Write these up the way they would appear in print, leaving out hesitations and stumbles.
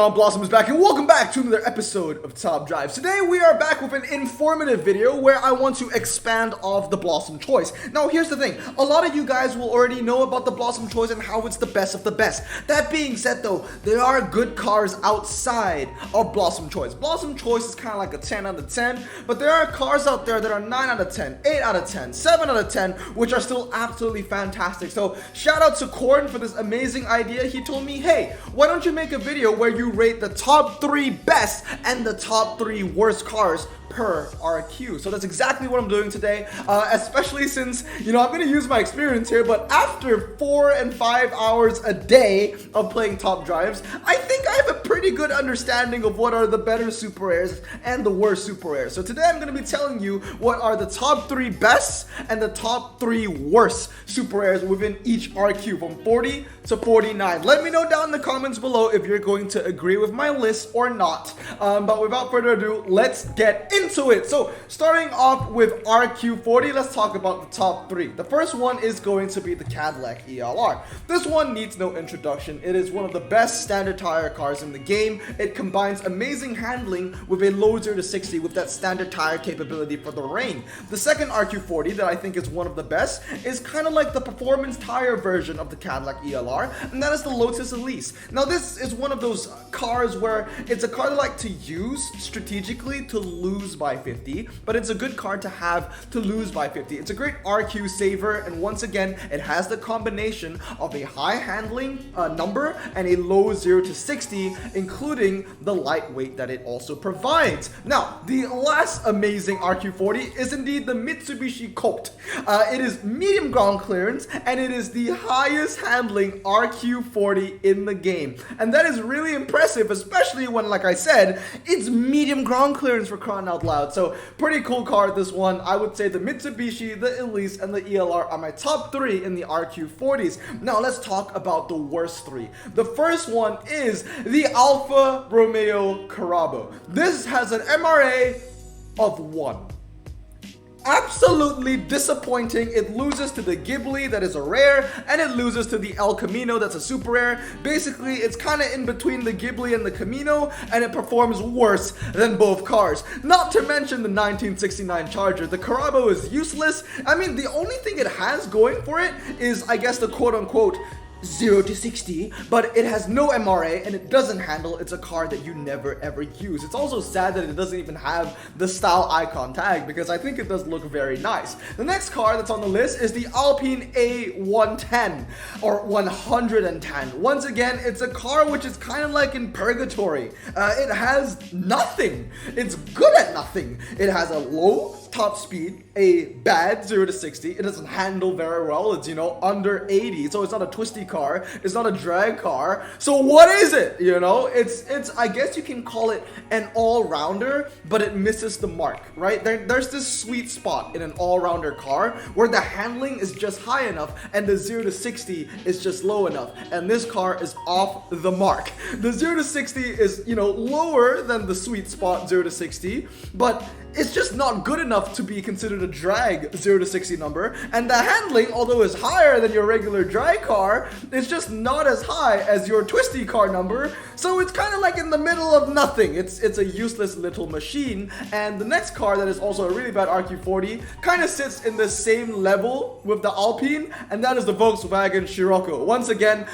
on? Blossom is back, and welcome back to another episode of Top Drives. Today we are back with an informative video where I want to expand off the Blossom choice. Now here's the thing, a lot of you guys will already know about the Blossom choice and how it's the best of the best. That being said though, there are good cars outside of Blossom choice. Blossom choice is kind of like a 10 out of 10, but there are cars out there that are 9 out of 10, 8 out of 10, 7 out of 10, which are still absolutely fantastic. So shout out to Korn for this amazing idea. He told me, hey, why don't you make a video where you rate the top 3 best and the top 3 worst cars per RQ. So that's exactly what I'm doing today, especially since, you know, I'm going to use my experience here, but after 4 and 5 hours a day of playing Top Drives, I think I have a pretty good understanding of what are the better super rares and the worst super rares. So today I'm going to be telling you what are the top 3 best and the top 3 worst super rares within each RQ from 40 to 49. Let me know down in the comments below if you're going to agree with my list or not. But without further ado, let's get into it. So starting off with RQ40, let's talk about the top 3. The first one is going to be the Cadillac ELR. This one needs no introduction. It is one of the best standard tire cars in the game. It combines amazing handling with a low 0 to 60 with that standard tire capability for the rain. The second RQ40 that I think is one of the best is kind of like the performance tire version of the Cadillac ELR, and that is the Lotus Elise. Now this is one of those cars where it's a car that I like to use strategically to lose by 50, but it's a good car to have to lose by 50. It's a great RQ saver, and once again, it has the combination of a high handling number and a low 0 to 60, including the lightweight that it also provides. Now, the last amazing RQ40 is indeed the Mitsubishi Colt. It is medium ground clearance, and it is the highest handling RQ40 in the game. And that is really impressive, especially when, like I said, it's medium ground clearance for crying out loud. So pretty cool car, this one. I would say the Mitsubishi, the Elise, and the ELR are my top 3 in the RQ40s. Now let's talk about the worst 3. The first one is the Alfa Romeo Carrabbo. This has an MRA of 1. Absolutely disappointing. It loses to the Ghibli, that is a rare, and it loses to the El Camino, that's a super rare. Basically, it's kind of in between the Ghibli and the Camino, and it performs worse than both cars. Not to mention the 1969 Charger. The Carrabbo is useless. I mean, the only thing it has going for it is, I guess, the quote-unquote 0 to 60, but it has no MRA and it doesn't handle. It's a car that you never ever use. It's also sad that it doesn't even have the style icon tag, because I think it does look very nice. The next car that's on the list is the Alpine A110 or 110. Once again, it's a car which is kind of like in purgatory. It has nothing. It's good at nothing. It has a low top speed, a bad 0 to 60. It doesn't handle very well. It's, you know, under 80, so it's not a twisty car. It's not a drag car. So what is it? You know, it's I guess you can call it an all-rounder, but it misses the mark, right? There's this sweet spot in an all-rounder car where the handling is just high enough and the 0 to 60 is just low enough, and this car is off the mark. The 0 to 60 is, you know, lower than the sweet spot 0 to 60, but it's just not good enough to be considered a drag 0 to 60 number, and the handling, although is higher than your regular drag car, is just not as high as your twisty car number, so it's kind of like in the middle of nothing. It's a useless little machine. And the next car that is also a really bad RQ40 kind of sits in the same level with the Alpine, and that is the Volkswagen Scirocco. Once again,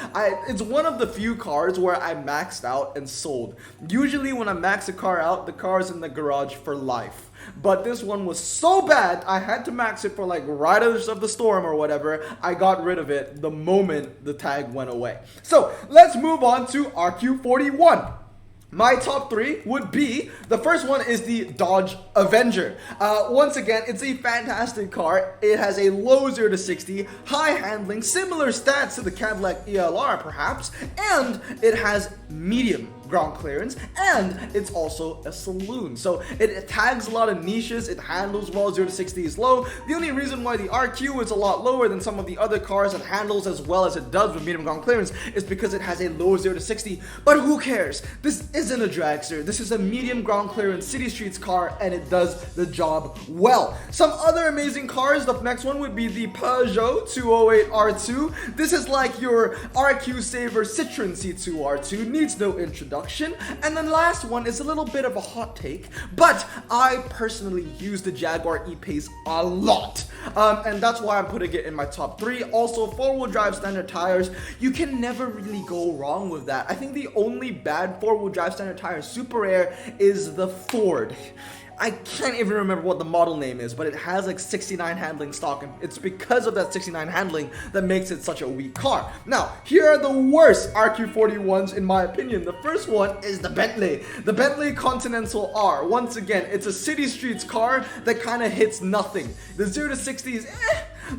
it's one of the few cars where I maxed out and sold. Usually when I max a car out, the car is in the garage for life. But this one was so bad, I had to max it for like Riders of the Storm or whatever. I got rid of it the moment the tag went away. So let's move on to RQ41. My top 3 would be, the first one is the Dodge Avenger. Once again, it's a fantastic car. It has a low 0 to 60, high handling, similar stats to the Cadillac ELR perhaps, and it has medium ground clearance, and it's also a saloon. So it tags a lot of niches, it handles well, 0 to 60 is low. The only reason why the RQ is a lot lower than some of the other cars and handles as well as it does with medium ground clearance is because it has a low 0 to 60, but who cares? This isn't a dragster, this is a medium ground clearance city streets car, and it does the job well. Some other amazing cars, the next one would be the Peugeot 208 R2. This is like your RQ saver Citroen C2 R2, needs no introduction. introduction. And then last one is a little bit of a hot take, but I personally use the Jaguar E-Pace a lot. And that's why I'm putting it in my top 3. Also, 4-wheel drive standard tires, you can never really go wrong with that. I think the only bad 4-wheel drive standard tire Super Air is the Ford. I can't even remember what the model name is, but it has like 69 handling stock, and it's because of that 69 handling that makes it such a weak car. Now, here are the worst RQ41s in my opinion. The first one is the Bentley. The Bentley Continental R. Once again, it's a city streets car that kind of hits nothing. The 0 to 60 is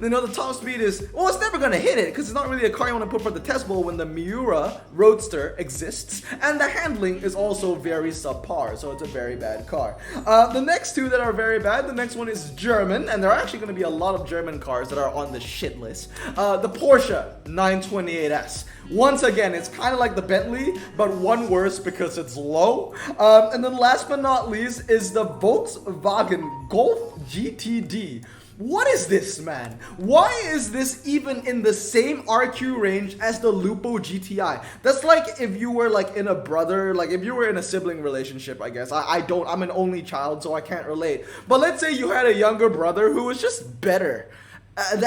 you know, the top speed is, well, it's never gonna hit it because it's not really a car you want to put for the test bowl when the Miura Roadster exists, and the handling is also very subpar, so it's a very bad car. The next two that are very bad, the next one is German, and there are actually going to be a lot of German cars that are on the shit list. The Porsche 928S. Once again, it's kind of like the Bentley, but one worse because it's low. And then last but not least is the Volkswagen Golf GTD. What is this, man? Why is this even in the same RQ range as the Lupo GTI? That's like if you were like in a brother, like if you were in a sibling relationship, I guess. I'm an only child, so I can't relate. But let's say you had a younger brother who was just better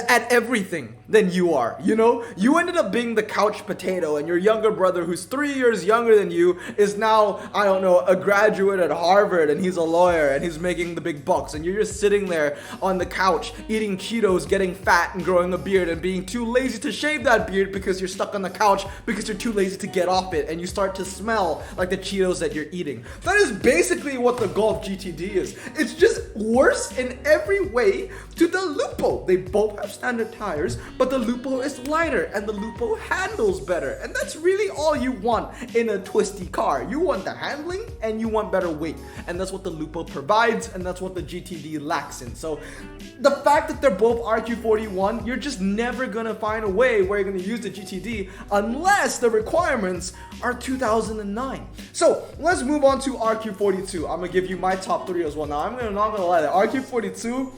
at everything than you are, you know? You ended up being the couch potato, and your younger brother, who's 3 years younger than you, is now, I don't know, a graduate at Harvard, and he's a lawyer, and he's making the big bucks, and you're just sitting there on the couch, eating Cheetos, getting fat, and growing a beard, and being too lazy to shave that beard because you're stuck on the couch because you're too lazy to get off it, and you start to smell like the Cheetos that you're eating. That is basically what the Golf GTD is. It's just worse in every way to the Lupo. They both have standard tires, but the Lupo is lighter and the Lupo handles better, and that's really all you want in a twisty car. You want the handling and you want better weight, and that's what the Lupo provides, and that's what the GTD lacks in. So the fact that they're both RQ41, you're just never gonna find a way where you're gonna use the GTD unless the requirements are 2009. So let's move on to RQ42. I'm gonna give you my top 3 as well. Now I'm not gonna lie, the RQ42,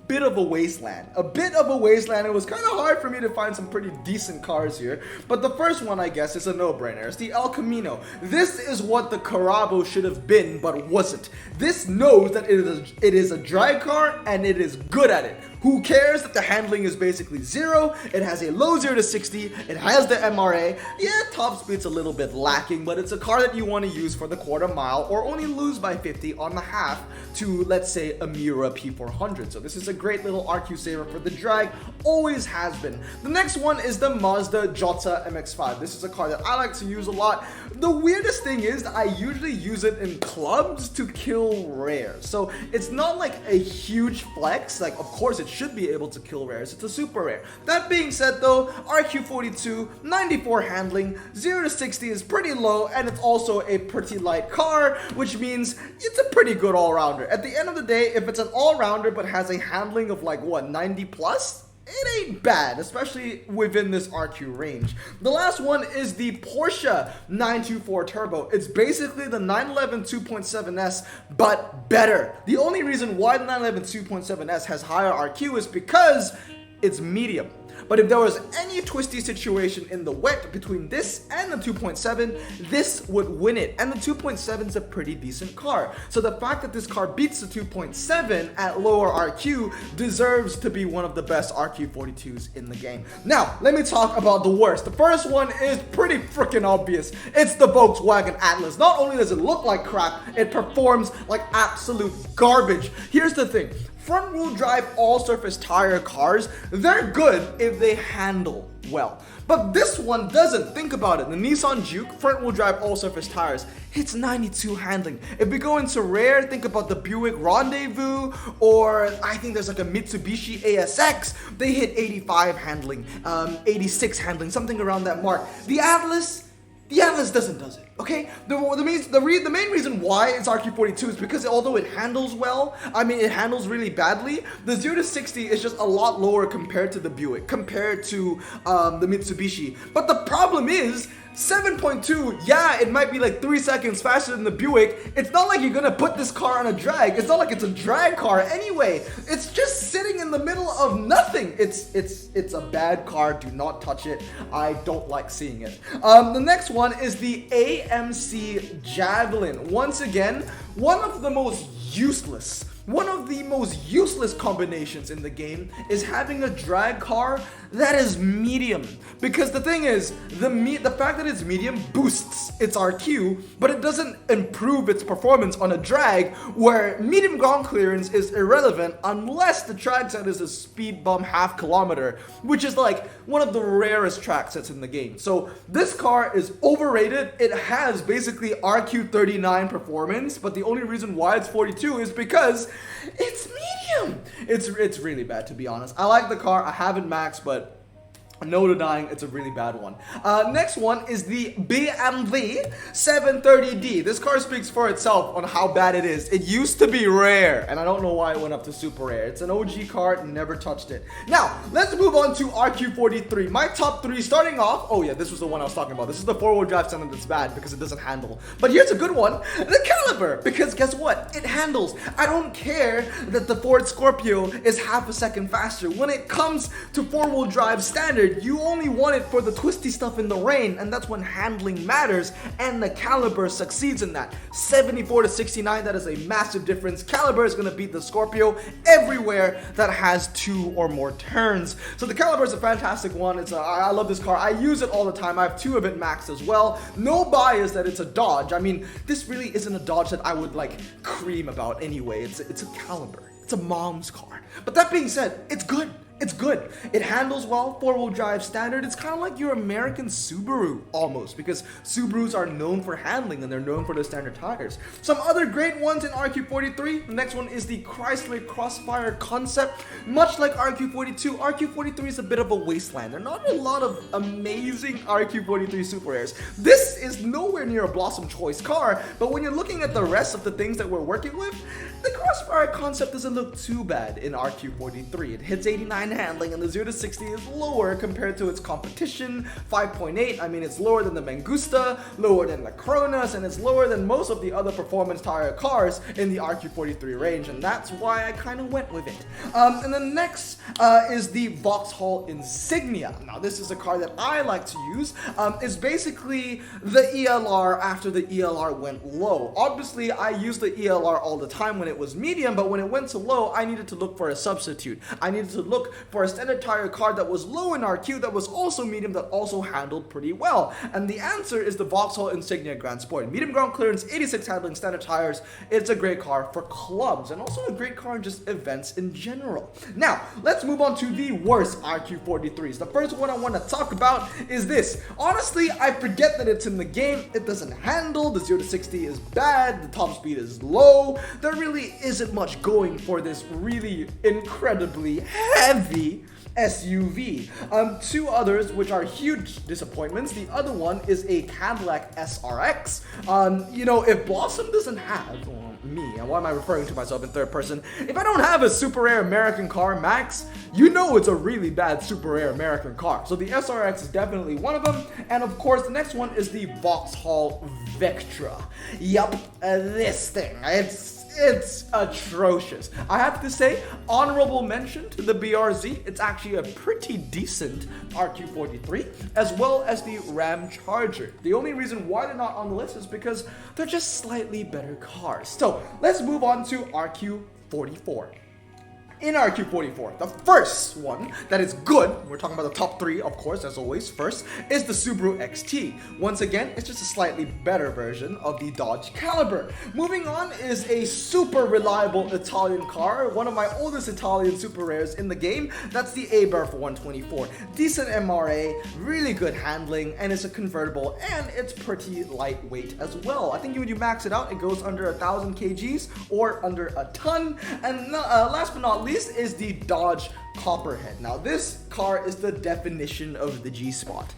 bit of a wasteland. It was kind of hard for me to find some pretty decent cars here, but the first one, I guess, is a no-brainer. It's the El Camino. This is what the Carabo should have been, but wasn't. This knows that it is a drag car, and it is good at it. Who cares that the handling is basically 0? It has a low 0 to 60. It has the MRA. Yeah, top speed's a little bit lacking, but it's a car that you want to use for the quarter mile or only lose by 50 on the half to, let's say, a Miura P400. So this is a great little RQ saver for the drag. Always has been. The next one is the Mazda Jota MX-5. This is a car that I like to use a lot. The weirdest thing is that I usually use it in clubs to kill rares. So it's not like a huge flex. Like, of course, it should be able to kill rares. It's a super rare. That being said though, RQ42, 94 handling, 0 to 60 is pretty low, and it's also a pretty light car, which means it's a pretty good all-rounder. At the end of the day, if it's an all-rounder but has a handling of like, what, 90 plus? It ain't bad, especially within this RQ range. The last one is the Porsche 924 Turbo. It's basically the 911 2.7S, but better. The only reason why the 911 2.7S has higher RQ is because it's medium. But if there was any twisty situation in the wet between this and the 2.7, this would win it. And the 2.7 is a pretty decent car. So the fact that this car beats the 2.7 at lower RQ deserves to be one of the best RQ42s in the game. Now, let me talk about the worst. The first one is pretty freaking obvious. It's the Volkswagen Atlas. Not only does it look like crap, it performs like absolute garbage. Here's the thing. Front-wheel drive all-surface tire cars, they're good if they handle well. But this one doesn't. Think about it. The Nissan Juke, front-wheel drive all-surface tires, hits 92 handling. If we go into rare, think about the Buick Rendezvous, or I think there's like a Mitsubishi ASX. They hit 85 handling, 86 handling, something around that mark. The Atlas does it, okay? The main reason why it's RQ42 is because although it handles well, I mean, it handles really badly, the 0 to 60 is just a lot lower compared to the Buick, compared to the Mitsubishi. But the problem is, 7.2, yeah, it might be like 3 seconds faster than the Buick. It's not like you're gonna put this car on a drag. It's not like it's a drag car anyway. It's just sitting in the middle of nothing. It's a bad car. Do not touch it. I don't like seeing it. The next one is the AMC Javelin. Once again, one of the most useless combinations in the game is having a drag car that is medium. Because the thing is, the fact that it's medium boosts its RQ, but it doesn't improve its performance on a drag where medium ground clearance is irrelevant unless the track set is a speed bump half kilometer, which is like one of the rarest track sets in the game. So this car is overrated. It has basically RQ 39 performance, but the only reason why it's 42 is because it's medium. It's really bad, to be honest. I like the car. I have it maxed, but no denying it's a really bad one. Next one is the BMW 730D. This car speaks for itself on how bad it is. It used to be rare, and I don't know why it went up to super rare. It's an OG car, never touched it. Now, let's move on to RQ43. My top 3 starting off, oh yeah, this was the one I was talking about. This is the 4-wheel drive Senna that's bad because it doesn't handle. But here's a good one, the Caliber, because guess what? It handles. I don't care that the Ford Scorpio is half a second faster. When it comes to 4-wheel drive standard, you only want it for the twisty stuff in the rain, and that's when handling matters, and the Caliber succeeds in that. 74 to 69, that is a massive difference. Caliber is going to beat the Scorpio everywhere that has 2 or more turns. So the Caliber is a fantastic one. I love this car. I use it all the time. I have 2 of it maxed as well. No bias that it's a Dodge. I mean, this really isn't a Dodge that I would like cream about anyway. It's a Caliber. It's a mom's car. But that being said, it's good. It's good. It handles well, 4-wheel drive standard. It's kind of like your American Subaru almost, because Subarus are known for handling and they're known for their standard tires. Some other great ones in RQ43. The next one is the Chrysler Crossfire Concept. Much like RQ42, RQ43 is a bit of a wasteland. There are not a lot of amazing RQ43 Super Airs. This is nowhere near a Blossom Choice car, but when you're looking at the rest of the things that we're working with, the Crossfire Concept doesn't look too bad in RQ43. It hits 89 handling, and the 0 to 60 is lower compared to its competition. 5.8, I mean, it's lower than the Mangusta, lower than the Kronos, and it's lower than most of the other performance tire cars in the RQ43 range, and that's why I kind of went with it. And then next is the Vauxhall Insignia. Now, this is a car that I like to use. It's basically the ELR after the ELR went low. Obviously, I use the ELR all the time when it was medium, but when it went to low, I needed to look for a substitute. I needed to look for a standard tire car that was low in RQ, that was also medium, that also handled pretty well. And the answer is the Vauxhall Insignia Grand Sport. Medium ground clearance, 86 handling, standard tires. It's a great car for clubs and also a great car in just events in general. Now, let's move on to the worst RQ43s. The first one I want to talk about is this. Honestly, I forget that it's in the game. It doesn't handle. The 0 to 60 is bad. The top speed is low. There really isn't much going for this really incredibly heavy SUV. 2 others which are huge disappointments. The other one is a Cadillac SRX. You know, if Blossom doesn't have, me, and why am I referring to myself in third person? If I don't have a super rare American car max, you know it's a really bad super rare American car. So the SRX is definitely one of them. And of course, the next one is the Vauxhall Vectra. Yup, this thing. It's atrocious. I have to say, honorable mention to the BRZ. It's actually a pretty decent RQ43, as well as the Ram Charger. The only reason why they're not on the list is because they're just slightly better cars. So let's move on to RQ44. In RQ44, the first one that is good, we're talking about the top 3, of course, as always, first, is the Subaru XT. Once again, it's just a slightly better version of the Dodge Caliber. Moving on is a super reliable Italian car, one of my oldest Italian super rares in the game. That's the Abarth 124. Decent MRA, really good handling, and it's a convertible, and it's pretty lightweight as well. I think when you max it out, it goes under 1,000 kgs or under a ton. And last but not least is the Dodge Copperhead. Now this car is the definition of the G-spot.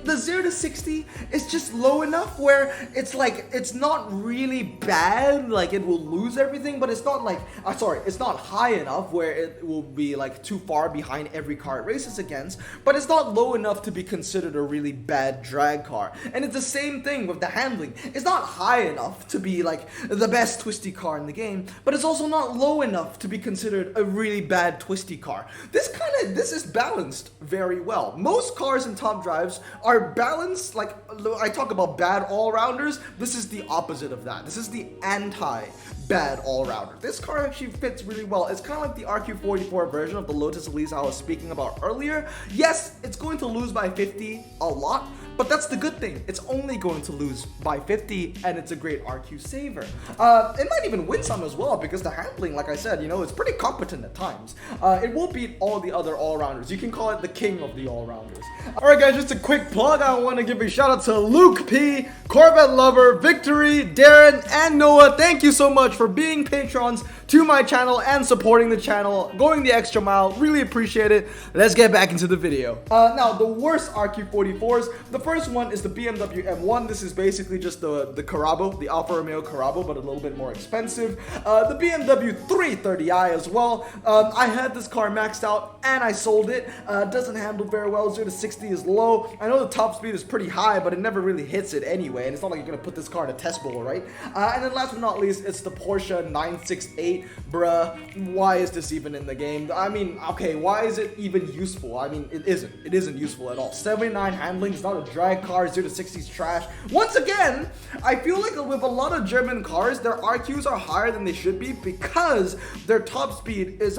The 0 to 60 is just low enough where it's like, it's not really bad, like it will lose everything, but it's not like, it's not high enough where it will be like too far behind every car it races against, but it's not low enough to be considered a really bad drag car. And it's the same thing with the handling. It's not high enough to be like the best twisty car in the game, but it's also not low enough to be considered a really bad twisty car. This is balanced very well. Most cars in top drives are balanced. Like I talk about bad all-rounders, this is the opposite of that. This is the anti-bad all-rounder. This car actually fits really well. It's kind of like the RQ44 version of the Lotus Elise I was speaking about earlier. Yes, it's going to lose by 50 a lot, but that's the good thing. It's only going to lose by 50, and it's a great RQ saver. It might even win some as well, because the handling, like I said, it's pretty competent at times. It will beat all the other all-rounders. You can call it the king of the all-rounders. Alright guys, just a quick plug. I want to give a shout out to Luke P, Corvette Lover, Victory, Darren, and Noah. Thank you so much for being patrons to my channel and supporting the channel, going the extra mile. Really appreciate it. Let's get back into the video. Now, the worst RQ44s. The first one is the BMW M1. This is basically just the Carabo, the Alfa Romeo Carabo, but a little bit more expensive. The BMW 330i as well. I had this car maxed out and I sold it. Doesn't handle very well. 0 to 60 is low. I know the top speed is pretty high, but it never really hits it anyway. And it's not like you're gonna put this car in a test bowl, right? And then last but not least, it's the Porsche 968. Bruh, why is this even in the game? I mean, okay, why is it even useful? I mean, it isn't. It isn't useful at all. 79 handling is not a drag car. 0 to 60 is trash. Once again, I feel like with a lot of German cars, their RQs are higher than they should be because their top speed is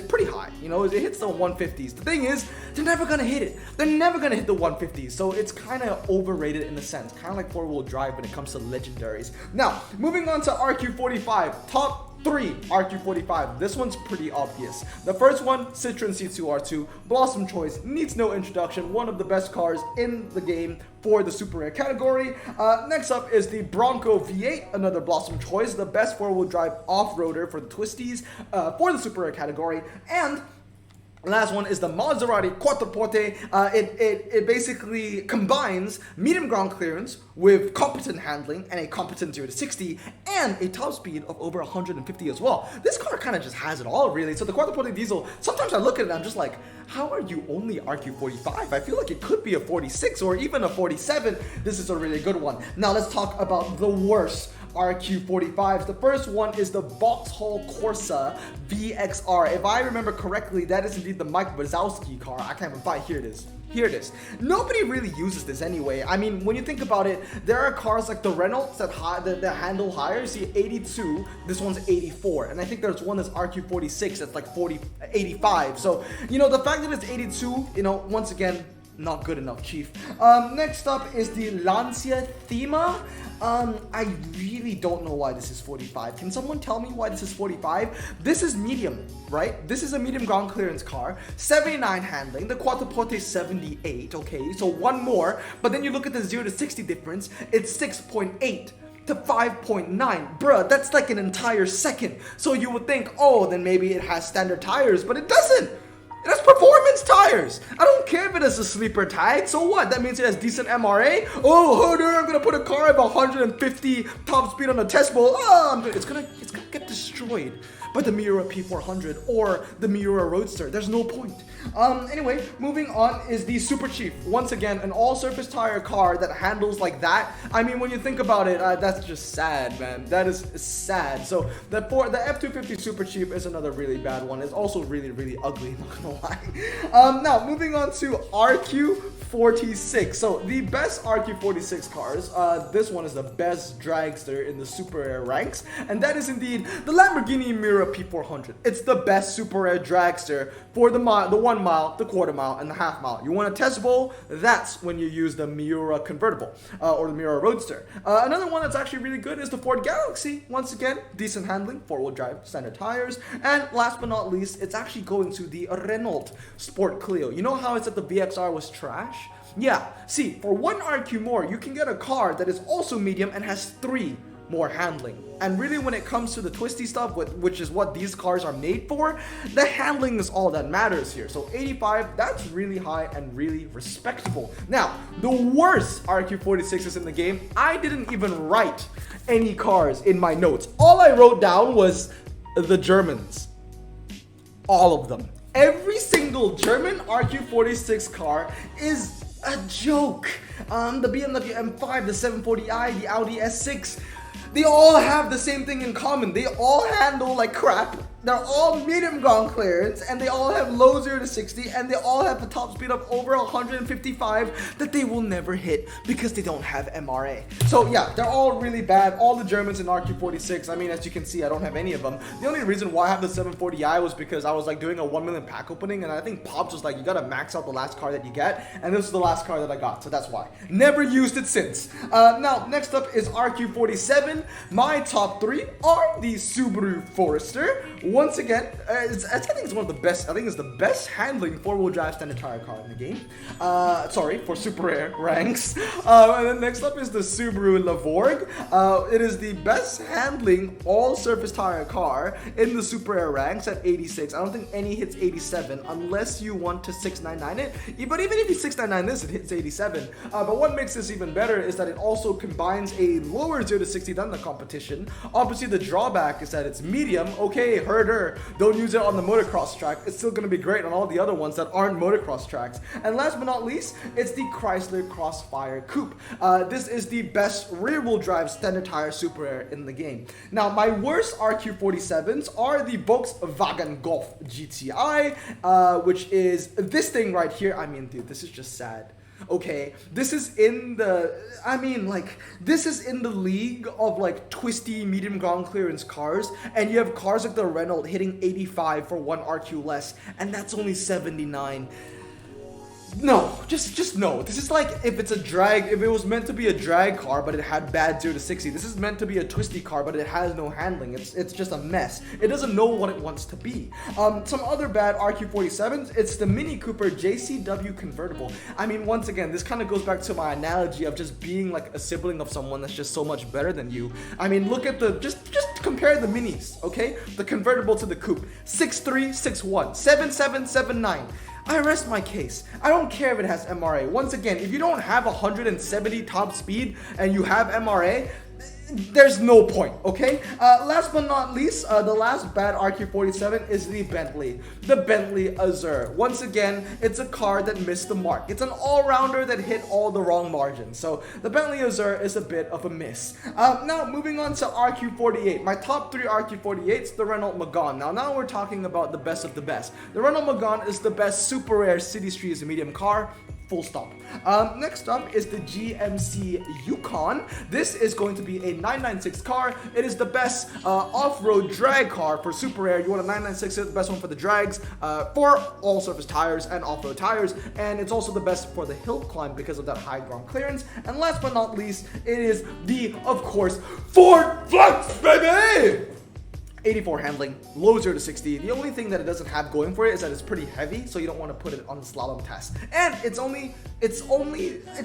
pretty high. It hits the 150s. The thing is, they're never gonna hit it. They're never gonna hit the 150s. So it's kind of overrated in a sense, kind of like four-wheel drive when it comes to legendaries. Now, moving on to RQ45, top 3 RQ45. This one's pretty obvious. The first one, Citroen C2R2, Blossom choice, needs no introduction, one of the best cars in the game for the super rare category. Next up is the Bronco V8, another Blossom choice, the best four-wheel drive off-roader for the twisties for the super rare category. And last one is the Maserati Quattroporte. It basically combines medium ground clearance with competent handling and a competent 0 to 60 and a top speed of over 150 as well. This car kind of just has it all, really. So the Quattroporte diesel, sometimes I look at it and I'm just like, how are you only RQ45? I feel like it could be a 46 or even a 47. This is a really good one. Now let's talk about the worst RQ45s. The first one is the Vauxhall Corsa VXR. If I remember correctly, that is indeed the Mike Wazowski car. I can't even find. Here it is. Here it is. Nobody really uses this anyway. I mean, when you think about it, there are cars like the Renaults that handle higher. You see 82, this one's 84. And I think there's one that's RQ46 that's like 85. So, the fact that it's 82, once again, not good enough, chief. Next up is the Lancia Thema. I really don't know why this is 45. Can someone tell me why this is 45? This is medium, right? This is a medium ground clearance car. 79 handling. The Quattroporte 78. Okay, so one more. But then you look at the 0 to 60 difference. It's 6.8 to 5.9. Bruh, that's like an entire second. So you would think, oh, then maybe it has standard tires, but it doesn't. It has performance tires. I don't care if it has a sleeper tag. So what? That means it has decent MRA. Oh, I'm gonna put a car at 150 top speed on a test bowl. It's gonna get destroyed by the Miura P400 or the Miura Roadster. There's no point. Anyway, moving on is the Super Chief. Once again, an all-surface tire car that handles like that. I mean, when you think about it, that's just sad, man. That is sad. So the F250 Super Chief is another really bad one. It's also really, really ugly, not gonna lie. Now, moving on to RQ46. So the best RQ46 cars, this one is the best dragster in the super rare ranks, and that is indeed the Lamborghini Miura P400. It's the best super rare dragster for the 1 mile, the quarter mile, and the half mile. You want a test bowl? That's when you use the Miura convertible or the Miura Roadster. Another one that's actually really good is the Ford Galaxy. Once again, decent handling, 4-wheel drive, standard tires, and last but not least, it's actually going to the Renault Sport Clio. You know how it said the VXR was trash? Yeah, see, for 1 RQ more, you can get a car that is also medium and has 3 more handling. And really, when it comes to the twisty stuff, which is what these cars are made for, the handling is all that matters here. So 85, that's really high and really respectable. Now, the worst RQ46s in the game, I didn't even write any cars in my notes. All I wrote down was the Germans. All of them. Every single German RQ46 car is a joke. The BMW M5, the 740i, the Audi S6, they all have the same thing in common. They all handle like crap. They're all medium ground clearance, and they all have low 0 to 60, and they all have a top speed of over 155 that they will never hit because they don't have MRA. So yeah, they're all really bad. All the Germans in RQ46, I mean, as you can see, I don't have any of them. The only reason why I have the 740i was because I was like doing a 1 million pack opening, and I think Pops was like, you gotta max out the last car that you get, and this is the last car that I got, so that's why. Never used it since. Now, next up is RQ47. My top 3 are the Subaru Forester. Once again, I think it's one of the best. I think it's the best handling four-wheel drive standard tire car in the game. Sorry, for super rare ranks. And then next up is the Subaru Lavorg. It is the best handling all-surface tire car in the super rare ranks at 86. I don't think any hits 87 unless you want to 699 it. But even if you 699 this, it hits 87. But what makes this even better is that it also combines a lower 0 to 60 than the competition. Obviously, the drawback is that it's medium. Okay, herder, don't use it on the motocross track. It's still going to be great on all the other ones that aren't motocross tracks. And last but not least, it's the Chrysler Crossfire Coupe. This is the best rear-wheel drive standard tire super rare in the game. Now, my worst RQ47s are the Volkswagen Golf GTI, which is this thing right here. I mean, dude, this is just sad. Okay, this is in the, this is in the league of like twisty medium ground clearance cars, and you have cars like the Renault hitting 85 for 1 RQ less, and that's only 79. No, just no. This is like if it's a drag, if it was meant to be a drag car, but it had bad 0 to 60. This is meant to be a twisty car, but it has no handling. It's just a mess. It doesn't know what it wants to be. Some other bad RQ47s, it's the Mini Cooper JCW convertible. I mean, once again, this kind of goes back to my analogy of just being like a sibling of someone that's just so much better than you. I mean, look at the, just compare the minis, okay? The convertible to the coupe. 6'3", 6'1", 7'7", 7'9". I rest my case. I don't care if it has MRA. Once again, if you don't have 170 top speed and you have MRA, there's no point, okay? Last but not least, the last bad RQ47 is the Bentley. The Bentley Azure. Once again, it's a car that missed the mark. It's an all-rounder that hit all the wrong margins. So the Bentley Azure is a bit of a miss. Now, moving on to RQ48. My top 3 RQ48s, the Renault Megane. Now we're talking about the best of the best. The Renault Megane is the best super rare city street medium car. Full stop. Next up is the GMC Yukon. This is going to be a 996 car. It is the best off-road drag car for super rare. You want a 996, it's the best one for the drags, for all surface tires and off-road tires, and it's also the best for the hill climb because of that high ground clearance. And last but not least, it is the, of course, Ford Flex, baby! 84 handling, low 0 to 60. The only thing that it doesn't have going for it is that it's pretty heavy, so you don't want to put it on the slalom test. And it's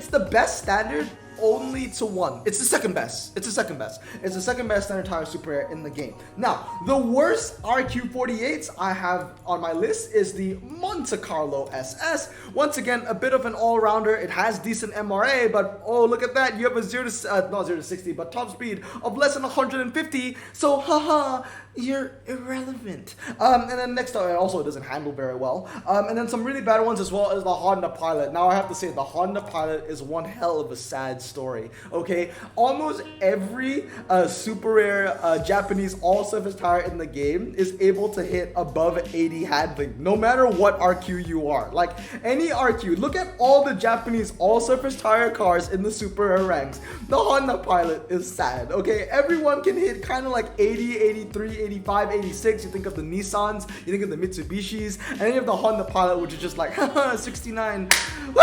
the best standard only to 1. It's the second best. It's the second best. It's the second best standard tire super rare in the game. Now, the worst RQ48s I have on my list is the Monte Carlo SS. Once again, a bit of an all-rounder. It has decent MRA, but oh, look at that. You have a not 0 to 60, but top speed of less than 150. So, haha, you're irrelevant. And then next up, also it doesn't handle very well. And then some really bad ones as well as the Honda Pilot. Now I have to say the Honda Pilot is one hell of a sad story. Okay, almost every super rare Japanese all-surface tire in the game is able to hit above 80 handling, no matter what RQ you are. Like any RQ, look at all the Japanese all-surface tire cars in the super rare ranks. The Honda Pilot is sad. Okay, everyone can hit kind of like 80, 83, 85, 86. You think of the Nissans, you think of the Mitsubishis, and then you have the Honda Pilot, which is just like 69. Whee!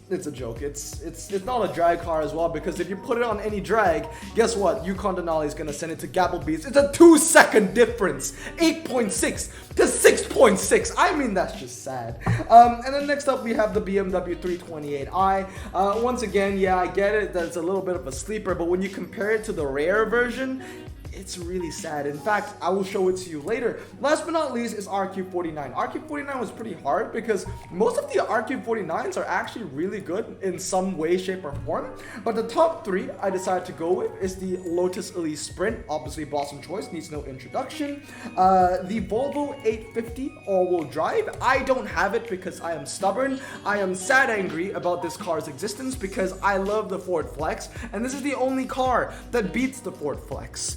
It's a joke. It's not a drag car as well, because if you put it on any drag, guess what? Yukon Denali is gonna send it to Gapplebee's. It's a 2-second difference, 8.6 to 6. 6.6. I mean, that's just sad. And then next up, we have the BMW 328i. Once again, yeah, I get it. That's a little bit of a sleeper, but when you compare it to the rare version, it's really sad. In fact, I will show it to you later. Last but not least is RQ49. RQ49 was pretty hard because most of the RQ49s are actually really good in some way, shape, or form. But the top three I decided to go with is the Lotus Elise Sprint, obviously Blossom Choice, needs no introduction. The Volvo 850 all-wheel drive. I don't have it because I am stubborn. I am sad angry about this car's existence because I love the Ford Flex, and this is the only car that beats the Ford Flex.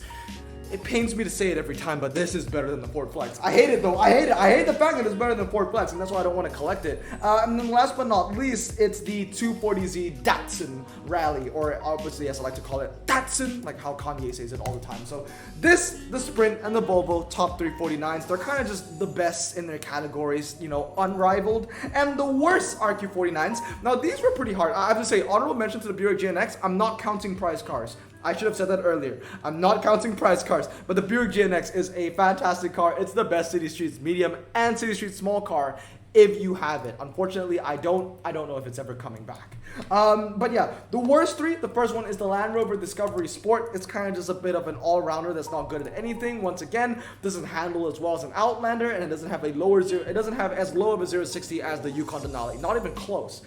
It pains me to say it every time, but this is better than the Ford Flex. I hate it though. I hate it. I hate the fact that it's better than Ford Flex, and that's why I don't want to collect it. And then last but not least, it's the 240Z Datsun Rally, or obviously as I like to call it, Datsun, like how Kanye says it all the time. So this, the Sprint, and the Volvo top 349s, they're kind of just the best in their categories, you know, unrivaled. And the worst RQ49s, now these were pretty hard. I have to say, honorable mention to the Buick GNX. I'm not counting prize cars. I should have said that earlier. I'm not counting prize cars, but the Buick GNX is a fantastic car. It's the best city streets medium and city streets small car if you have it. Unfortunately, I don't know if it's ever coming back. But yeah, the worst three, the first one is the Land Rover Discovery Sport. It's kind of just a bit of an all-rounder that's not good at anything. Once again, doesn't handle as well as an Outlander, and it doesn't have it doesn't have as low of a 0-60 as the Yukon Denali. Not even close.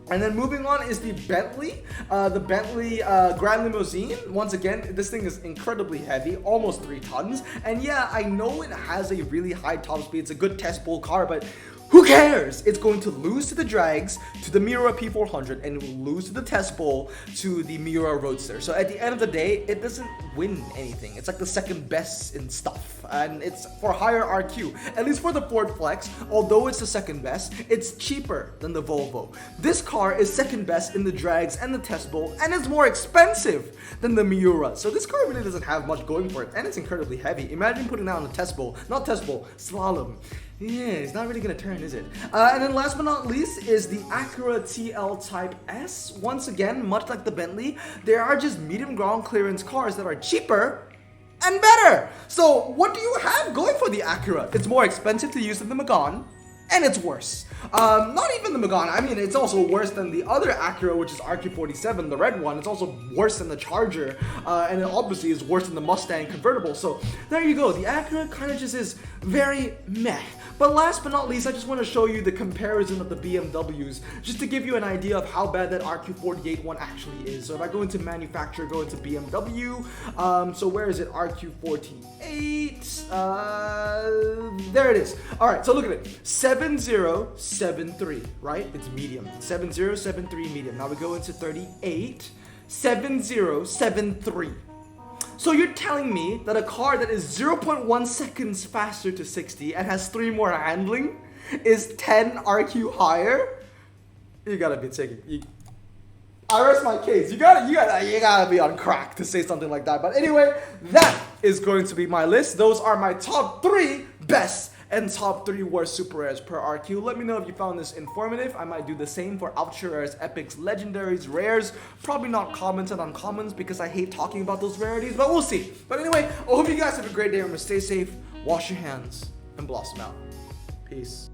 And then moving on is the Bentley Grand Limousine. Once again, this thing is incredibly heavy, almost 3 tons. And yeah, I know it has a really high top speed. It's a good test bowl car, but who cares? It's going to lose to the Drags, to the Miura P400, and it will lose to the Test Bowl, to the Miura Roadster. So at the end of the day, it doesn't win anything. It's like the second best in stuff, and it's for higher RQ. At least for the Ford Flex, although it's the second best, it's cheaper than the Volvo. This car is second best in the Drags and the Test Bowl, and it's more expensive than the Miura. So this car really doesn't have much going for it, and it's incredibly heavy. Imagine putting that on a Test Bowl, not Test Bowl, slalom. Yeah, it's not really gonna turn, is it? And then last but not least is the Acura TL Type S. Once again, much like the Bentley, there are just medium ground clearance cars that are cheaper and better. So what do you have going for the Acura? It's more expensive to use than the Megane, and it's worse. Not even the Megane. I mean, it's also worse than the other Acura, which is RQ47, the red one. It's also worse than the Charger, and it obviously is worse than the Mustang convertible. So there you go. The Acura kind of just is very meh. But last but not least, I just want to show you the comparison of the BMWs, just to give you an idea of how bad that RQ48 one actually is. So if I go into manufacturer, go into BMW, so where is it? RQ48, there it is. All right, so look at it, 7073, right? It's medium, 7073 medium. Now we go into 38, 7073. So you're telling me that a car that is 0.1 seconds faster to 60 and has 3 more handling is 10 RQ higher? You gotta be taking. I rest my case. You gotta be on crack to say something like that. But anyway, that is going to be my list. Those are my top 3 best and top 3 worst super rares per RQ. Let me know if you found this informative. I might do the same for ultra rares, epics, legendaries, rares. Probably not commons and uncommons because I hate talking about those rarities, but we'll see. But anyway, I hope you guys have a great day. Remember, stay safe, wash your hands, and blossom out. Peace.